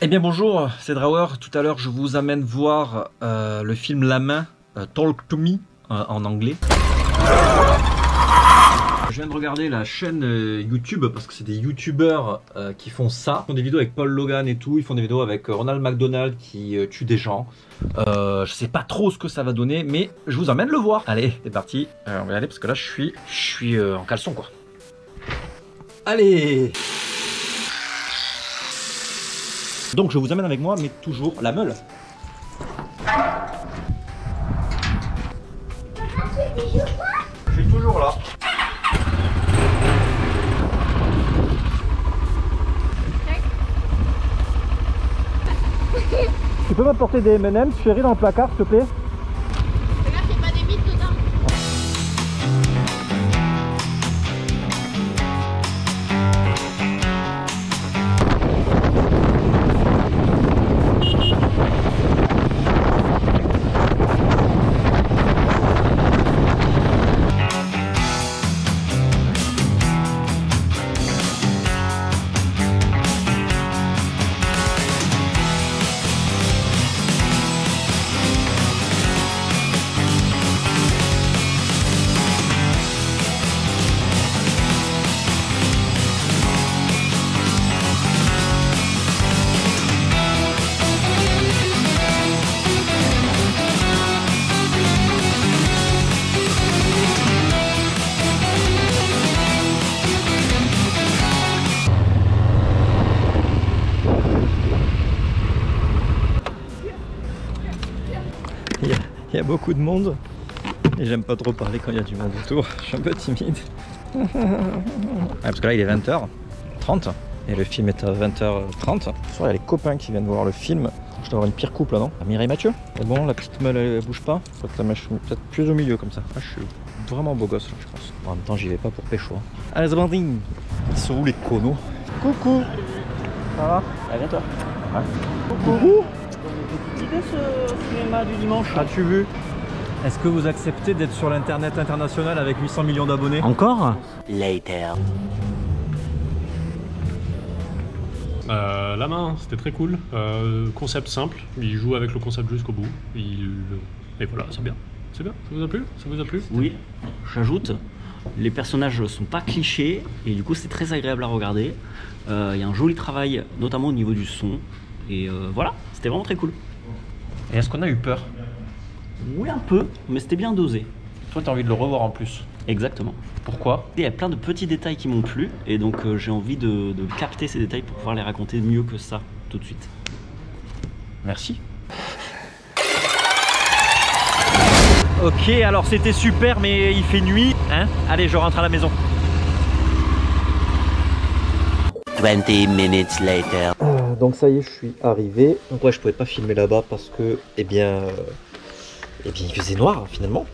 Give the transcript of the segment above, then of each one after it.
Eh bien bonjour, c'est Drawer. Tout à l'heure je vous amène voir le film La Main, Talk to Me en anglais. Je viens de regarder la chaîne YouTube parce que c'est des youtubeurs qui font ça. Ils font des vidéos avec Paul Logan et tout, ils font des vidéos avec Ronald McDonald qui tue des gens. Je sais pas trop ce que ça va donner mais je vous emmène le voir. Allez, c'est parti, on va y aller parce que là je suis en caleçon quoi. Allez! Donc je vous amène avec moi, mais toujours la meule. Je suis toujours là. Tu peux m'apporter des M&M's chérie dans le placard s'il te plaît? Regarde, c'est pas des bites dedans. Il y a beaucoup de monde et j'aime pas trop parler quand il y a du monde autour, je suis un peu timide. Parce que là il est 20h30 et le film est à 20h30. Ce soir il y a les copains qui viennent voir le film. Je dois avoir une pire couple là non? Mireille Mathieu. C'est bon, la petite meule elle bouge pas. Faut que la mèche peut-être plus au milieu comme ça. Ah, je suis vraiment beau gosse là je pense. En même temps j'y vais pas pour pécho. Allez c'est banding. Ils sont où les conos? Coucou. Ça va? Allez viens toi. Ouais. Coucou. Ce cinéma du dimanche. As-tu vu? Est-ce que vous acceptez d'être sur l'internet international avec 800 millions d'abonnés? Encore? Later. La main, c'était très cool. Concept simple, il joue avec le concept jusqu'au bout. Et voilà, c'est bien. C'est bien, ça vous a plu? Ça vous a plu? Oui, j'ajoute, les personnages sont pas clichés et du coup c'est très agréable à regarder. Il y a un joli travail, notamment au niveau du son. Et voilà, c'était vraiment très cool. Et est-ce qu'on a eu peur? Oui, un peu, mais c'était bien dosé. Toi, tu as envie de le revoir en plus. Exactement. Pourquoi? Il y a plein de petits détails qui m'ont plu, et donc j'ai envie de capter ces détails pour pouvoir les raconter mieux que ça, tout de suite. Merci. Ok, alors c'était super, mais il fait nuit. Hein? Allez, je rentre à la maison. 20 minutes later. Donc ça y est, je suis arrivé. Donc ouais, je pouvais pas filmer là-bas parce que, eh bien, il faisait noir finalement.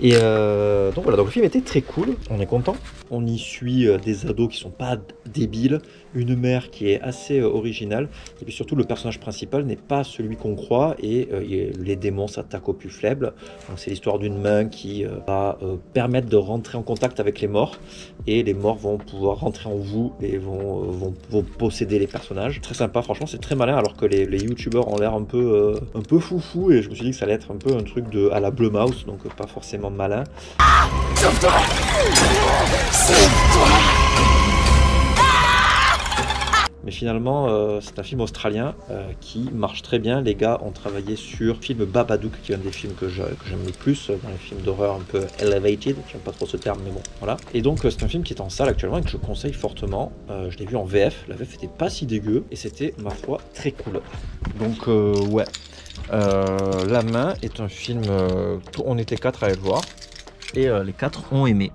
Et donc voilà, donc le film était très cool, on est content. On y suit des ados qui sont pas débiles, une mère qui est assez originale, et puis surtout le personnage principal n'est pas celui qu'on croit, et les démons s'attaquent aux plus faibles. Donc c'est l'histoire d'une main qui va permettre de rentrer en contact avec les morts, et les morts vont pouvoir rentrer en vous et vont posséder les personnages. Très sympa, franchement c'est très malin, alors que les youtubeurs ont l'air un peu foufou, et je me suis dit que ça allait être un peu un truc à la Blumhouse, donc pas forcément malin. Mais finalement, c'est un film australien qui marche très bien. Les gars ont travaillé sur le film Babadook, qui est un des films que j'aime le plus, dans les films d'horreur un peu elevated. J'aime pas trop ce terme, mais bon, voilà. Et donc, c'est un film qui est en salle actuellement et que je conseille fortement. Je l'ai vu en VF. La VF était pas si dégueu et c'était, ma foi, très cool. Donc, ouais. La Main est un film. On était 4 à aller le voir. Et les 4 ont aimé.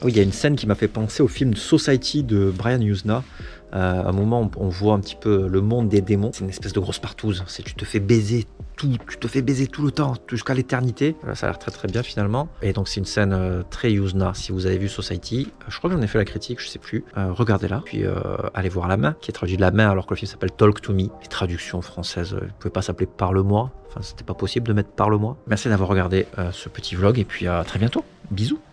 Oui, il y a une scène qui m'a fait penser au film Society de Brian Yuzna. À un moment, on voit un petit peu le monde des démons. C'est une espèce de grosse partouze. Tu te fais baiser tout le temps, jusqu'à l'éternité. Ça a l'air très très bien finalement. Et donc c'est une scène très Yuzna. Si vous avez vu Society, je crois que j'en ai fait la critique, je sais plus. Regardez-la, puis allez voir La Main, qui est traduit de La Main, alors que le film s'appelle Talk to Me. Les traductions françaises ne pouvaient pas s'appeler Parle-moi. Enfin, c'était pas possible de mettre Parle-moi. Merci d'avoir regardé ce petit vlog et puis à très bientôt. Bisous.